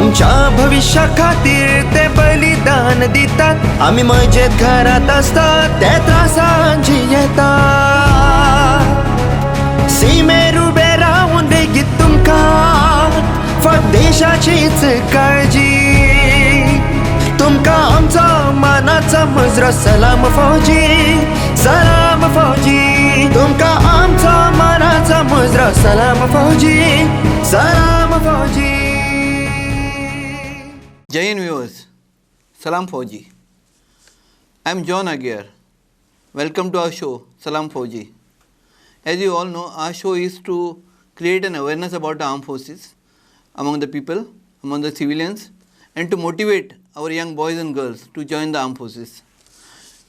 आमच्या भविष्या खातीर ते बलिदान दितात. आम्ही मजेत घरात असतात ते त्रासांची येतात. सीमेर उबे राहून देगीत तुमकां फक्त देशाचीच काळजी. तुमकां आमचा मानाचा मुजरो सलाम फौजी, सलाम फौजी. तुमकां आमचा मानाचा मुजरो सलाम फौजी, सलाम फौजी. Jai Hind viewers, Salaam FAUJI. I am John Aguiar. Welcome to our show, Salaam FAUJI. As you all know, our show is to create an awareness about the armed forces among the people, among the civilians, and to motivate our young boys and girls to join the armed forces.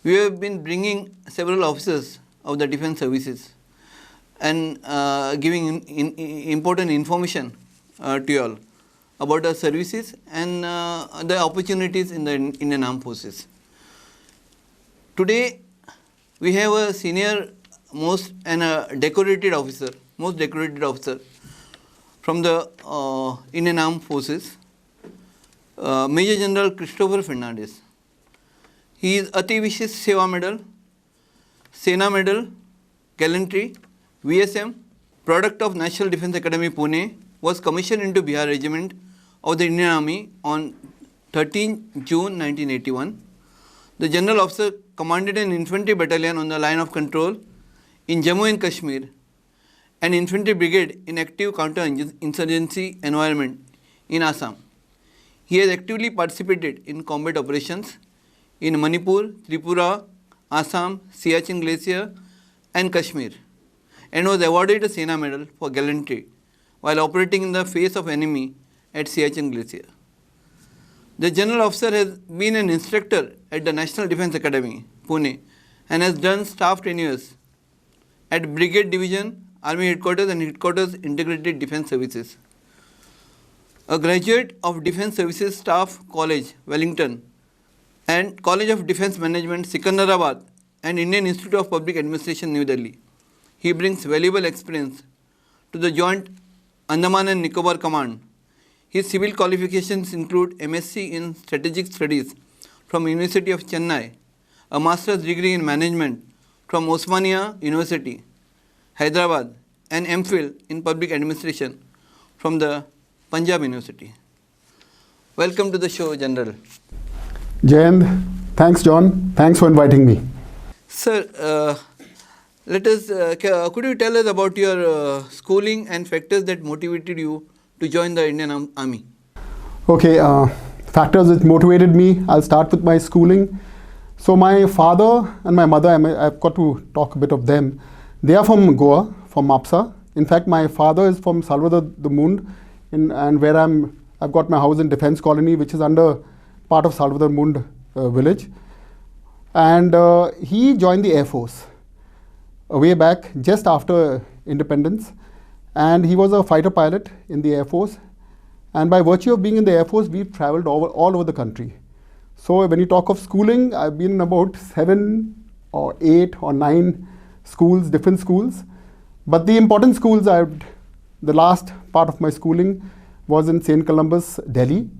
We have been bringing several officers of the defense services and giving important information to you all about the services and the opportunities in the Indian Armed Forces. Today, we have a senior most and a decorated officer, most decorated officer from the Indian Armed Forces, Major General Christopher Fernandes. He is Ati Vishesh Seva Medal, Sena Medal, Gallantry, VSM, product of National Defence Academy Pune, was commissioned into Bihar Regiment of the Indian Army on 13 June 1981. The General Officer commanded an infantry battalion on the line of control in Jammu and Kashmir, an infantry brigade in active counter-insurgency environment in Assam. He has actively participated in combat operations in Manipur, Tripura, Assam, Siachen Glacier and Kashmir, and was awarded a Sena Medal for gallantry while operating in the face of enemy at Siachen Glacier. The General Officer has been an instructor at the National Defence Academy, Pune, and has done staff tenures at Brigade Division, Army Headquarters and Headquarters Integrated Defence Services. A graduate of Defence Services Staff College, Wellington, and College of Defence Management, Sikandarabad, and Indian Institute of Public Administration, New Delhi. He brings valuable experience to the Joint Andaman and Nicobar Command. His civil qualifications include MSc in Strategic Studies from University of Chennai, a master's degree in management from Osmania University, Hyderabad, and MPhil in Public Administration from the Punjab University. Welcome to the show, General. Jai Hind. Thanks, John. Thanks for inviting me. Sir, could you tell us about your schooling and factors that motivated you to join the Indian Army? Okay, factors that motivated me. I'll start with my schooling. So my father and my mother, I've got to talk a bit of them. They are from Goa, from Mapsa. In fact, my father is from Salvador the Mund, and where I've got my house in Defence Colony, which is under part of Salvador Mund village. And he joined the Air Force way back just after independence. And he was a fighter pilot in the Air Force. And by virtue of being in the Air Force, we've traveled all over the country. So when you talk of schooling, I've been in about 7 or 8 or 9 schools, different schools. But the important schools, the last part of my schooling was in St. Columbus, Delhi.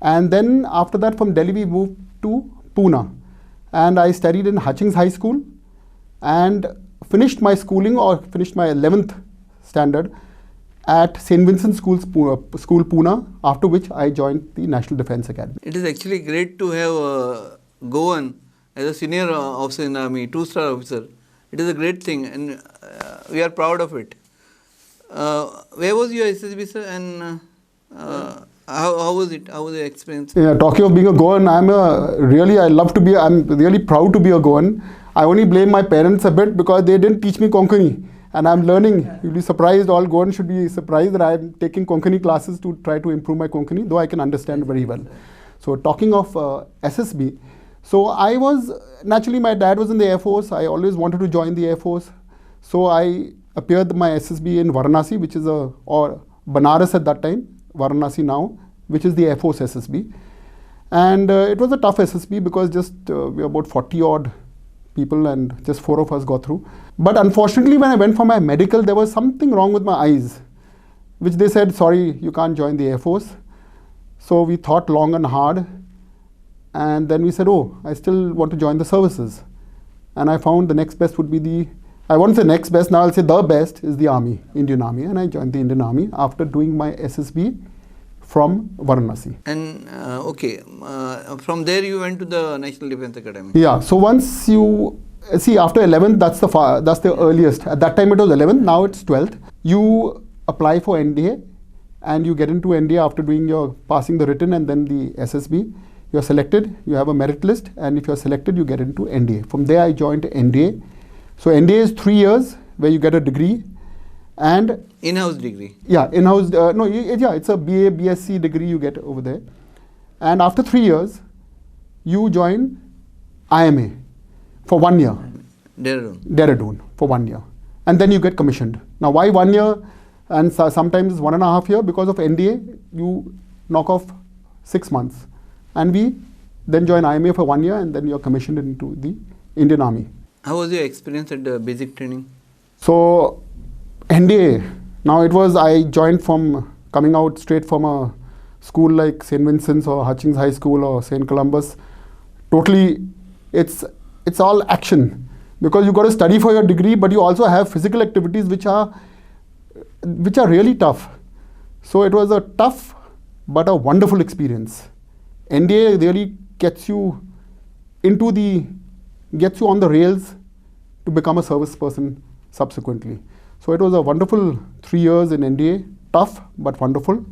And then after that, from Delhi, we moved to Pune. And I studied in Hutchings High School and finished my schooling, or finished my 11th standard at St. Vincent School, Pune, after which I joined the National Defence Academy. It is actually great to have Goan as a senior officer in the Army, 2-star officer. It is a great thing and we are proud of it. Where was your SSB, sir, and how was it? How was the experience? Yeah, talking of being a Goan, I'm really proud to be a Goan. I only blame my parents a bit because they didn't teach me Konkani. And I'm learning. You'll be surprised, all Goans should be surprised that I'm taking Konkani classes to try to improve my Konkani, though I can understand very well. So talking of SSB, so I was, naturally my dad was in the Air Force. I always wanted to join the Air Force. So I appeared my SSB in Varanasi, which is or Banaras at that time, Varanasi now, which is the Air Force SSB. And it was a tough SSB because just we were about 40 odd people and just 4 of us got through. But unfortunately, when I went for my medical, there was something wrong with my eyes, which they said, sorry, you can't join the Air Force. So we thought long and hard, and then we said, oh, I still want to join the services. And I found the next best would be I won't say next best, now I'll say the best is the Army, Indian Army. And I joined the Indian Army after doing my SSB from Varanasi. And from there you went to the National Defence Academy. Yeah, so once you see after 11th, that's the earliest. At that time it was 11th, now it's 12th. You apply for NDA and you get into NDA after passing the written and then the SSB. You're selected, you have a merit list, and if you're selected, you get into NDA. From there I joined NDA. So NDA is 3 years where you get a degree. And in-house degree? Yeah, in-house, it's a BA, BSc degree you get over there. And after 3 years, you join IMA for 1 year. Dehradun for 1 year. And then you get commissioned. Now why 1 year and sometimes 1.5 years? Because of NDA, you knock off 6 months. And we then join IMA for 1 year and then you're commissioned into the Indian Army. How was your experience at the basic training? So NDA, I joined from coming out straight from a school like St. Vincent's or Hutchings High School or St. Columbus. Totally, it's all action because you got to study for your degree, but you also have physical activities which are really tough. So it was a tough but a wonderful experience. NDA really gets you on the rails to become a service person subsequently. So it was a wonderful 3 years in NDA, tough but wonderful.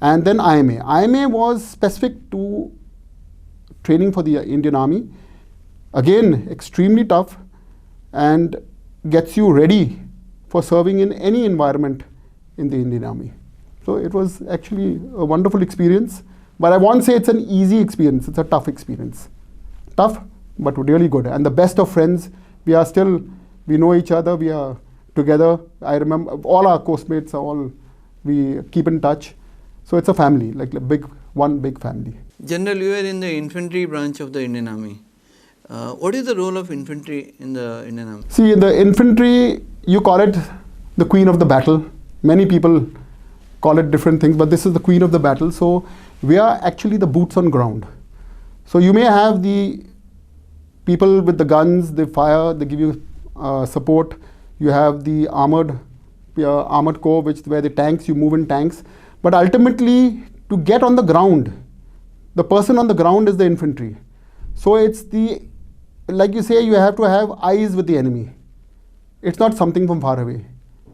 And then IMA. IMA was specific to training for the Indian Army. Again, extremely tough and gets you ready for serving in any environment in the Indian Army. So it was actually a wonderful experience. But I won't say it's an easy experience, it's a tough experience. Tough, but really good. And the best of friends, we know each other, we are together. I remember all our course-mates we keep in touch. So it's a family, like one big family. General, you were in the infantry branch of the Indian Army. What is the role of infantry in the Indian Army? See, in the infantry, you call it the queen of the battle. Many people call it different things, but this is the queen of the battle. So we are actually the boots on ground. So you may have the people with the guns, they fire, they give you support. You have the armored corps, where the tanks, you move in tanks. But ultimately, to get on the ground, the person on the ground is the infantry. So it's like you say, you have to have eyes with the enemy. It's not something from far away.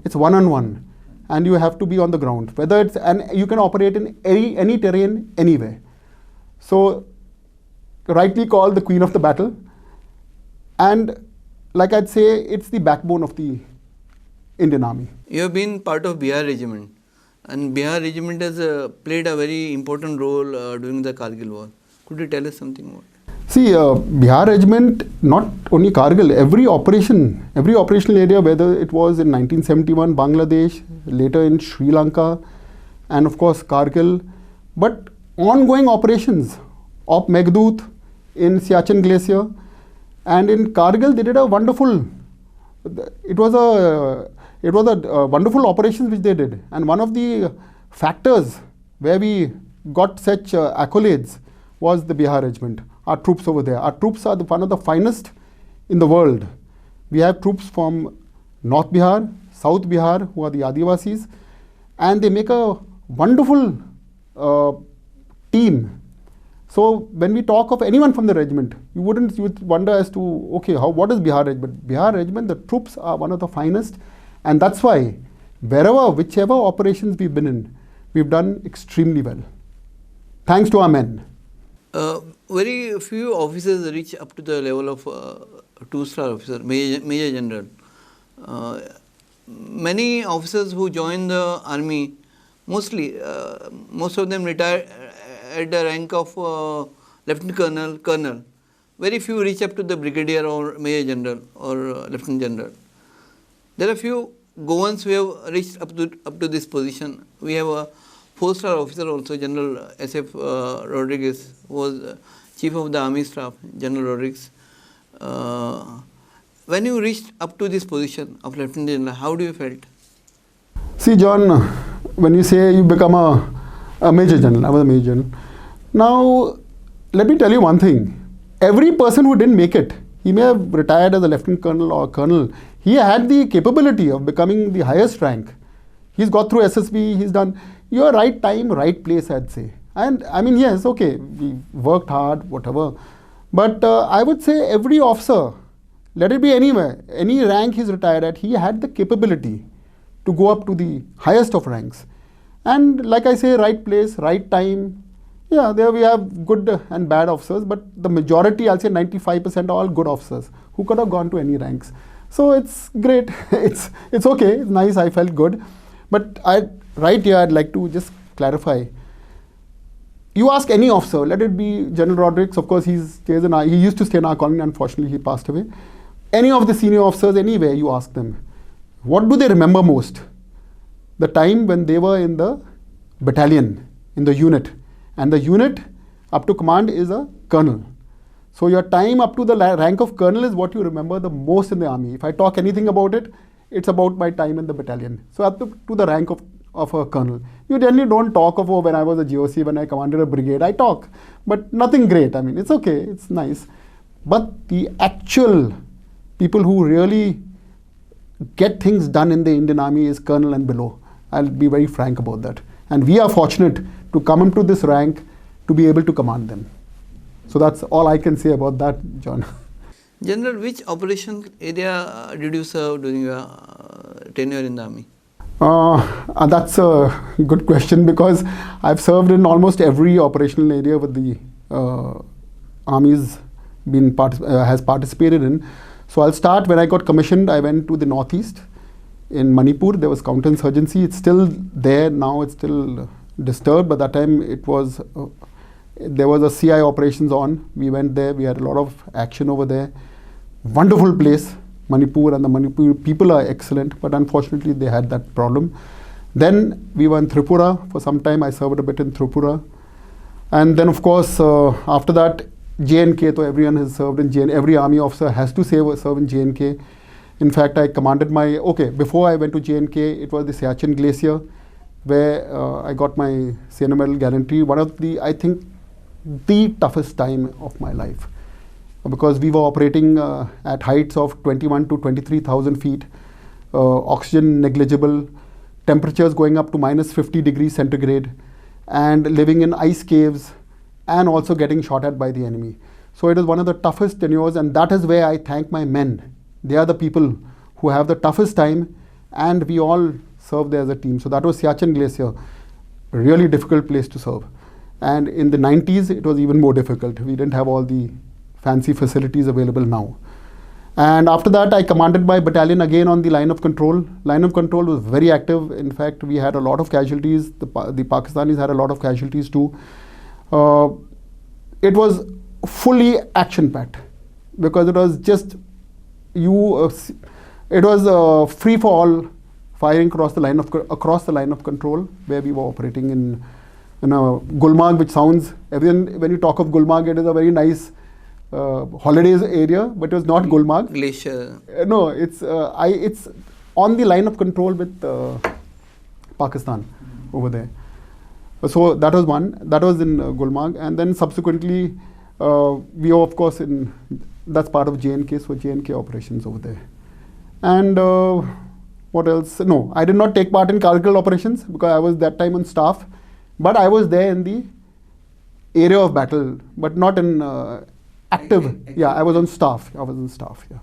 It's one-on-one. And you have to be on the ground. And you can operate in any terrain, anywhere. So, rightly called the queen of the battle. And like I'd say, it's the backbone of the Indian Army. You have been part of Bihar Regiment. And Bihar Regiment has played a very important role during the Kargil War. Could you tell us something about it? See, Bihar Regiment, not only Kargil, every operational area, whether it was in 1971, Bangladesh, later in Sri Lanka, and of course Kargil, but ongoing operations, Op Meghdoot in Siachen Glacier, and in Kargil they did a wonderful, it was a wonderful operations which they did, and one of the factors where we got such accolades was the Bihar Regiment. Our troops over there. Our troops are one of the finest in the world. We have troops from North Bihar, South Bihar, who are the Adivasis, and they make a wonderful team. So when we talk of anyone from the regiment, you would wonder as to, okay, what is Bihar Regiment? Bihar Regiment, the troops are one of the finest, and that's why whichever operations we've been in, we've done extremely well. Thanks to our men. Very few officers reach up to the level of 2-star officer, Major General. Many officers who join the army, most of them retire at the rank of Lieutenant Colonel. Very few reach up to the Brigadier or Major General or Lieutenant General. There are few Goans who have reached up to this position. We have a 4-star officer also, General S.F. Rodriguez, who was Chief of the Army Staff, General Rodriguez. When you reached up to this position of Lieutenant General, how do you felt? See, John, when you say you become A Major General. I was a Major General. Now, let me tell you one thing. Every person who didn't make it, he may have retired as a Lieutenant Colonel or Colonel, he had the capability of becoming the highest rank. He's got through SSB, he's done your right time, right place, I'd say. And I mean, yes, okay, we worked hard, whatever. But I would say every officer, let it be anywhere, any rank he's retired at, he had the capability to go up to the highest of ranks. And like I say, right place, right time. Yeah, there we have good and bad officers, but the majority, I'll say 95% are all good officers who could have gone to any ranks. So it's great. it's okay. It's nice. I felt good. But right here, I'd like to just clarify. You ask any officer, let it be General Rodrigues, of course, he used to stay in our colony, unfortunately, he passed away. Any of the senior officers, anywhere, you ask them, what do they remember most? The time when they were in the battalion, in the unit. And the unit up to command is a colonel. So your time up to the rank of colonel is what you remember the most in the army. If I talk anything about it, it's about my time in the battalion. So up to the rank of a colonel. You generally don't talk of, oh, when I was a GOC, when I commanded a brigade, I talk. But nothing great. I mean, it's okay, it's nice. But the actual people who really get things done in the Indian Army is colonel and below. I'll be very frank about that. And we are fortunate to come into this rank to be able to command them. So that's all I can say about that, John. General, which operation area did you serve during your tenure in the army? That's a good question because I've served in almost every operational area with the army's has participated in. So I'll start when I got commissioned. I went to the northeast in Manipur. There was counterinsurgency. It's still there now. It's still disturbed. But that time it was there was a CI operations on. We went there. We had a lot of action over there. Wonderful place, Manipur, and the Manipur people are excellent. But unfortunately, they had that problem. Then we were in Tripura for some time. I served a bit in Tripura, and then of course after that. JNK, so everyone has served in JNK. Every army officer has to serve in JNK. In fact, I commanded before I went to JNK, it was the Siachen Glacier, where I got my Siena Medal guarantee. One of the, I think, the toughest time of my life. Because we were operating at heights of 21 to 23,000 feet, oxygen negligible, temperatures going up to minus 50 degrees centigrade, and living in ice caves, and also getting shot at by the enemy. So it is one of the toughest tenures, and that is where I thank my men. They are the people who have the toughest time, and we all serve there as a team. So that was Siachen Glacier, a really difficult place to serve. And in the 90s, it was even more difficult. We didn't have all the fancy facilities available now. And after that, I commanded my battalion again on the line of control. Line of control was very active. In fact, we had a lot of casualties. The Pakistanis had a lot of casualties too. It was fully action-packed because it was just it was free for all firing across the line of control where we were operating in Gulmarg, which sounds when you talk of Gulmarg, it is a very nice holidays area, but it was not Gulmarg. Glacier. No, it's on the line of control with Pakistan over there. So that was one. That was in Gulmarg, and then subsequently we were of course that's part of JNK, so JNK operations over there. And what else? No, I did not take part in Kargil operations because I was that time on staff, but I was there in the area of battle, but not in active. Yeah, I was on staff. Yeah.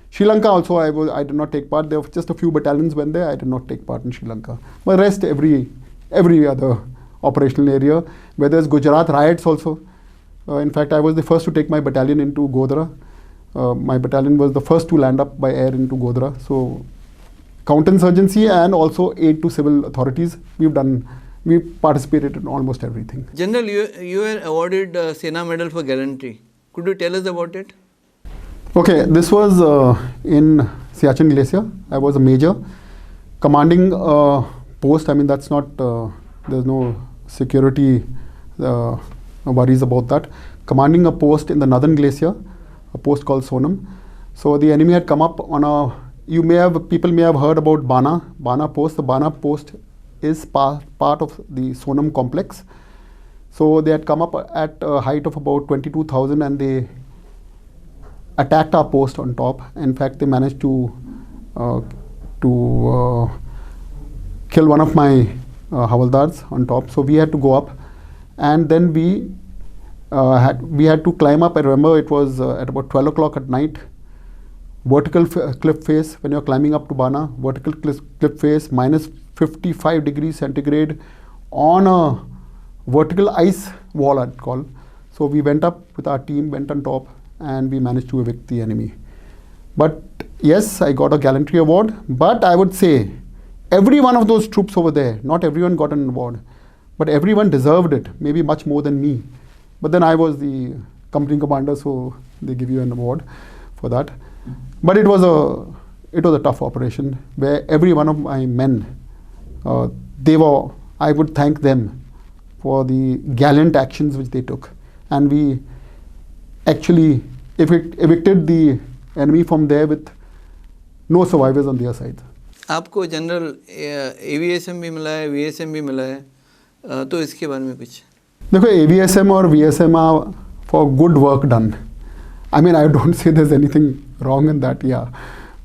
Sri Lanka also I did not take part. There were just a few battalions went there. I did not take part in Sri Lanka. But rest every other operational area, where there's Gujarat riots also. In fact, I was the first to take my battalion into Godhra. My battalion was the first to land up by air into Godhra. So counterinsurgency and also aid to civil authorities, we participated in almost everything. General, you were awarded Siena Medal for gallantry. Could you tell us about it? Okay, this was in Siachen Glacier. I was a major commanding post. I mean, that's not, there's no security worries about that. Commanding a post in the northern glacier, a post called Sonam. So the enemy had come up on people may have heard about Bana post. The Bana post is part of the Sonam complex. So they had come up at a height of about 22,000 and they attacked our post on top. In fact, they managed to kill one of my Havaldars on top. So we had to go up, and then we had to climb up. I remember it was at about 12 o'clock at night. Vertical cliff face when you're climbing up to Bana. Vertical cliff face, minus 55 degrees centigrade on a vertical ice wall, I'd call. So we went up with our team, went on top, and we managed to evict the enemy. But yes, I got a gallantry award. But I would say every one of those troops over there, not everyone got an award, but everyone deserved it, maybe much more than me. But then I was the company commander, so they give you an award for that. But it was a tough operation where every one of my men, I would thank them for the gallant actions which they took. And we actually evicted the enemy from there with no survivors on their side. आपको general AVSM भी मिला है, VSM भी मिला है, तो इसके बारे में कुछ? देखो, AVSM और VSM are for good work done. I mean, I don't say there's anything wrong in that, yeah.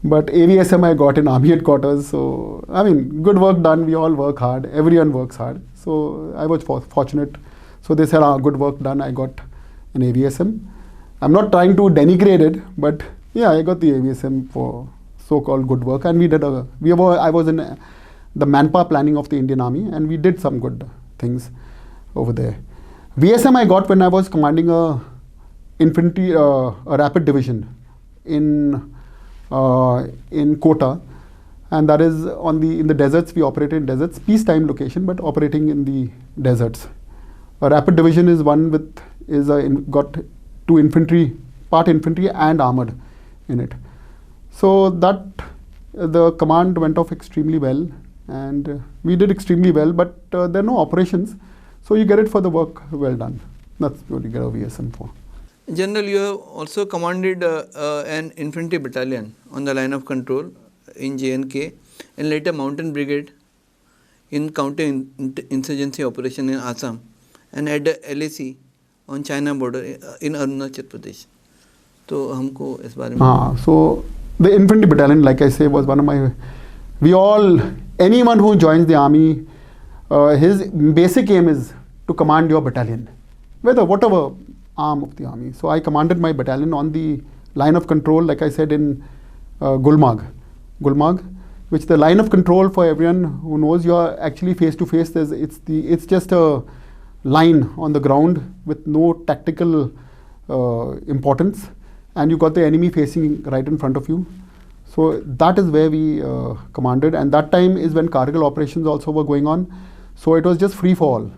But AVSM I got in Army headquarters, so I mean, good work done. We all work hard. Everyone works hard. So I was fortunate. So they said, good work done. I got an AVSM. I'm not trying to denigrate it, but yeah, I got the AVSM for so-called good work. And I was in the manpower planning of the Indian Army, and we did some good things over there. VSM I got when I was commanding a infantry, a rapid division in Kota, and that is in the deserts. We operated in deserts, peacetime location, but operating in the deserts. A rapid division is got two infantry, part infantry and armored in it. So that the command went off extremely well, and we did extremely well. But there are no operations, so you get it for the work well done. That's what you get a VSM for. General, you have also commanded an infantry battalion on the line of control in J&K and later mountain brigade in counter-insurgency operation in Assam and at the LAC on China border in Arunachal Pradesh. तो हमको इस बारे में so the infantry battalion, like I say, was one of my, anyone who joins the army, his basic aim is to command your battalion, whatever arm of the army. So I commanded my battalion on the line of control, like I said, in Gulmarg, which the line of control, for everyone who knows, you are actually face to face. It's just a line on the ground with no tactical importance, and you got the enemy facing right in front of you. So that is where we commanded, and that time is when Kargil operations also were going on. So it was just free for all.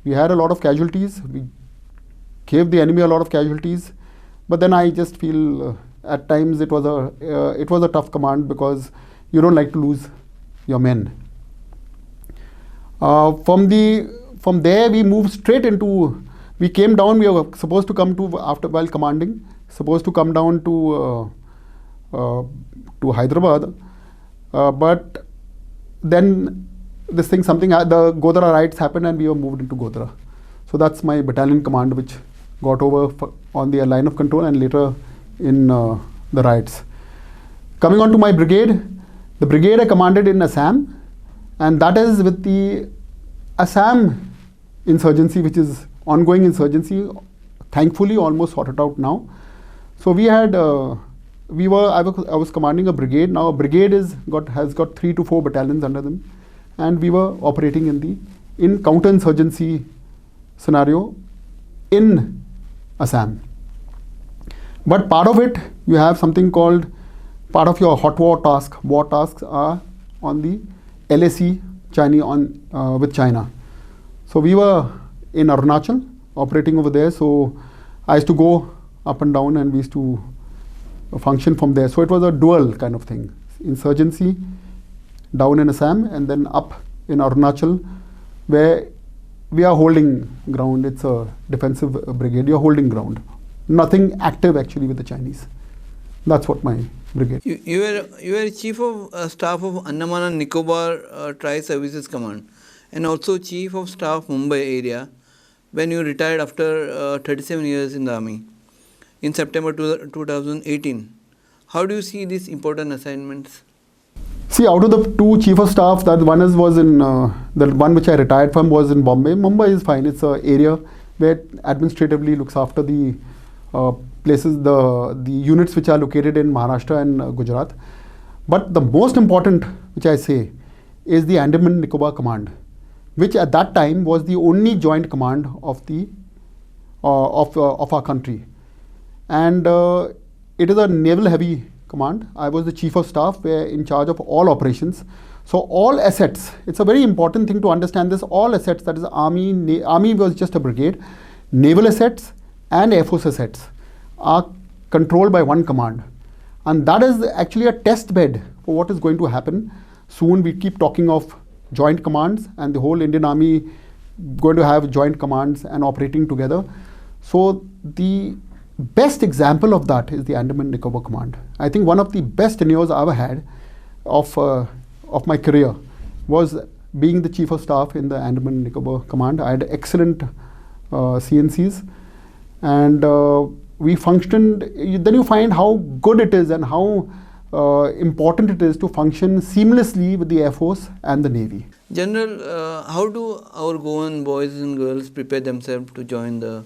We had a lot of casualties. We gave the enemy a lot of casualties, but then I just feel at times it was a tough command because you don't like to lose your men. From there we moved straight into. We came down. We were supposed to come to while commanding. Supposed to come down to Hyderabad, but then the Godhra riots happened and we were moved into Godhra. So that's my battalion command, which got over on the line of control and later in the riots. Coming on to my brigade, the brigade I commanded in Assam, and that is with the Assam insurgency, which is ongoing insurgency, thankfully almost sorted out now. So I was commanding a brigade. Now a brigade has got 3 to 4 battalions under them, and we were operating in counter-insurgency scenario in Assam. But part of it, you have something called, part of your hot war tasks are on the LAC with China. So we were in Arunachal operating over there, so I used to go up and down and we used to function from there. So it was a dual kind of thing. Insurgency down in Assam and then up in Arunachal, where we are holding ground. It's a defensive brigade. You're holding ground. Nothing active actually with the Chinese. That's what my brigade. You were Chief of Staff of Andaman and Nicobar Tri-Services Command and also Chief of Staff Mumbai area when you retired after 37 years in the army in September 2018. How do you see these important assignments? See, out of the two chief of staff, that one was in the one which I retired from was in Bombay. Mumbai is fine. It's an area where administratively looks after the places, the units which are located in Maharashtra and Gujarat. But the most important, which I say, is the Andaman and Nicobar Command, which at that time was the only joint command of the of our country, and it is a naval heavy command. I was the chief of staff, where in charge of all operations. So all assets, it's a very important thing to understand this, all assets, that is army, army was just a brigade, naval assets and air force assets are controlled by one command. And that is actually a test bed for what is going to happen. Soon we keep talking of joint commands, and the whole Indian Army going to have joint commands and operating together. So the best example of that is the Andaman and Nicobar Command. I think one of the best tenures I ever had of my career was being the chief of staff in the Andaman and Nicobar Command. I had excellent CNCs, and we functioned. Then you find how good it is and how important it is to function seamlessly with the Air Force and the Navy. General, how do our Goan boys and girls prepare themselves to join the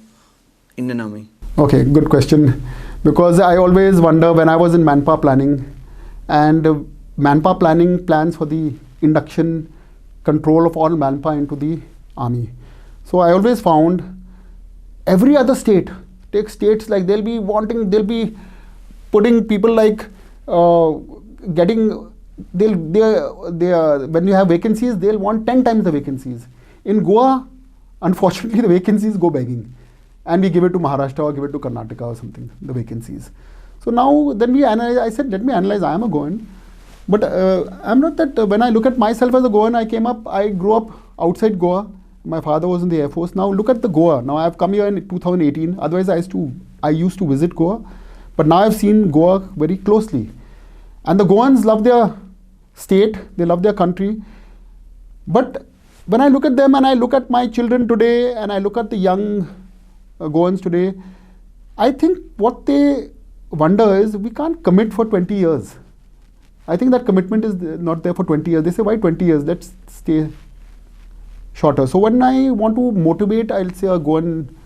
Indian Army? Okay, good question. Because I always wonder, when I was in manpower planning, and manpower planning plans for the induction, control of all manpower into the army. So I always found every other state, take states like they'll be putting people like when you have vacancies, they'll want 10 times the vacancies. In Goa, unfortunately, the vacancies go begging. And we give it to Maharashtra or give it to Karnataka or something, the vacancies. So now, then we analyze, I said, let me analyze, I am a Goan. But I'm not that, when I look at myself as a Goan, I grew up outside Goa. My father was in the Air Force. Now look at the Goa. Now I've come here in 2018. Otherwise I used to visit Goa. But now I've seen Goa very closely. And the Goans love their state, they love their country. But when I look at them and I look at my children today and I look at the young Goans today, I think what they wonder is, we can't commit for 20 years. I think that commitment is not there for 20 years. They say, why 20 years? Let's stay shorter. So when I want to motivate, I'll say a Goan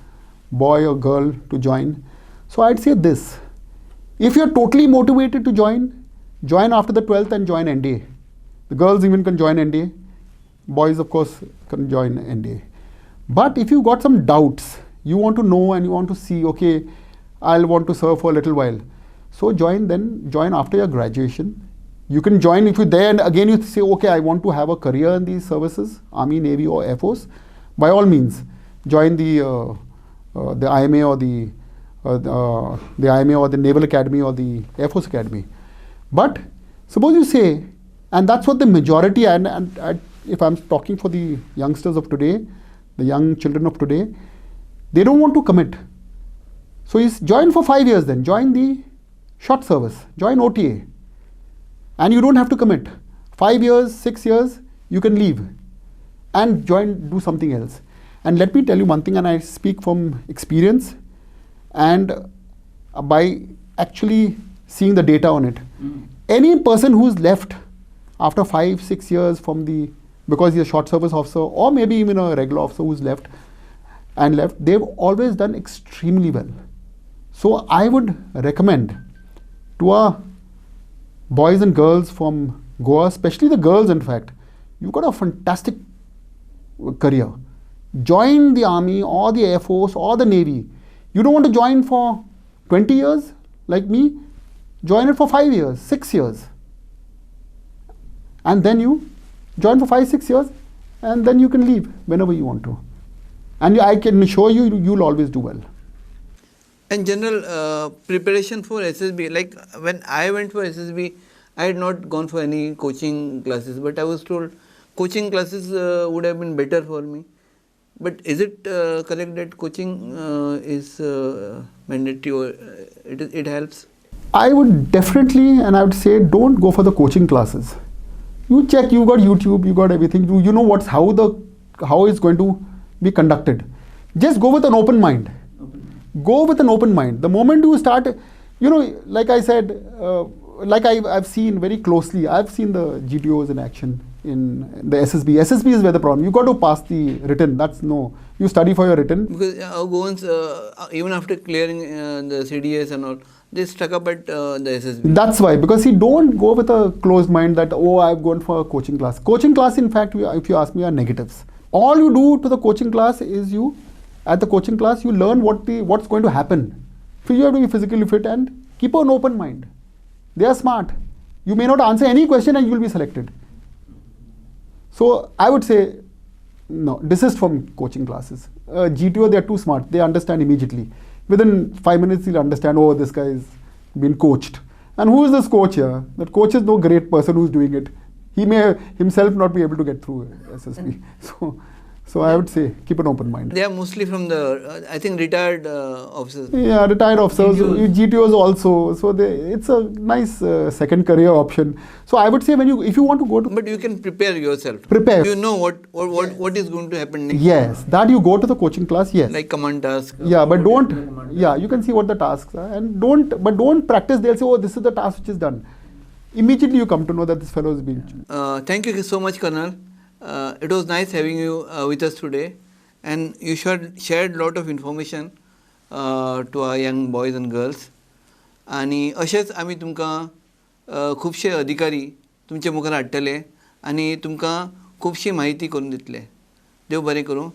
boy or girl to join. So I'd say this: if you're totally motivated to join after the 12th and join NDA. The girls even can join NDA. Boys, of course, can join NDA. But if you got some doubts, you want to know and you want to see, okay, I'll want to serve for a little while. So join after your graduation. You can join if you're there and again you say, okay, I want to have a career in these services, Army, Navy or Air Force. By all means, join the IMA or the IMA or the Naval Academy or the Air Force Academy. But suppose you say, and that's what the majority, and if I'm talking for the youngsters of today, the young children of today, they don't want to commit. So you join for 5 years then, join the short service, join OTA. And you don't have to commit. 5 years, 6 years, you can leave and do something else. And let me tell you one thing, and I speak from experience and by actually seeing the data on it. Any person who's left after 5, 6 years because he's a short service officer or maybe even a regular officer who's left, they've always done extremely well. So I would recommend to our boys and girls from Goa, especially the girls in fact, you've got a fantastic career. Join the Army or the Air Force or the Navy. You don't want to join for 20 years like me, join it for 5 years, 6 years. And then you join for 5, 6 years and then you can leave whenever you want to. And I can assure you, you'll always do well. And general preparation for SSB, like when I went for SSB, I had not gone for any coaching classes, but I was told coaching classes would have been better for me. But is it correct that coaching is mandatory or it helps? I would definitely, and I would say, don't go for the coaching classes. You check, you got YouTube, you got everything. You know how it's going to be conducted. Just go with an open mind. Go with an open mind. The moment you start, like I said, like I've seen very closely, I've seen the GTOs in action in the SSB. SSB is where the problem. You got to pass the written. You study for your written. Because our Goans, even after clearing the CDS and all, they stuck up at the SSB. That's why, because don't go with a closed mind that, I've gone for a coaching class. Coaching class, in fact, if you ask me, are negatives. All you do to the coaching class is at the coaching class, you learn what's going to happen. So you have to be physically fit and keep an open mind. They are smart. You may not answer any question and you will be selected. So I would say, no, desist from coaching classes. GTO, they are too smart. They understand immediately. Within 5 minutes, you'll understand, this guy is being coached. And who is this coach here? That coach is no great person who's doing it. He may himself not be able to get through SSB. So I would say, keep an open mind. They are mostly from the, I think, retired officers. Yeah, retired officers, GTOs also. So it's a nice second career option. So I would say, if you want to go to... But you can prepare yourself. Prepare. You know what is going to happen next. Yes, that you go to the coaching class, yes. Like command task. Yeah, but you can see what the tasks are. And don't practice. They'll say, this is the task which is done. Immediately you come to know that this fellow is being... Thank you so much, Colonel. It was nice having you with us today, and you shared lot of information to our young boys and girls. आणि अशेंच आमी तुमकां खुबशे अधिकारी तुमचे मुखार हाडटले आनी तुमकां खुबशी म्हायती करून दितले. देव बरें करूं.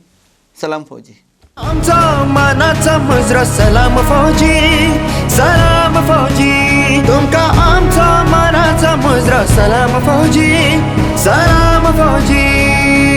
सलाम फौजी. आमचा मानाचा मुजरा सलाम फौजी, सलाम फौजी. तुमका आमचा मानाचा मुजरा सलाम फौजी, सलाम फौजी.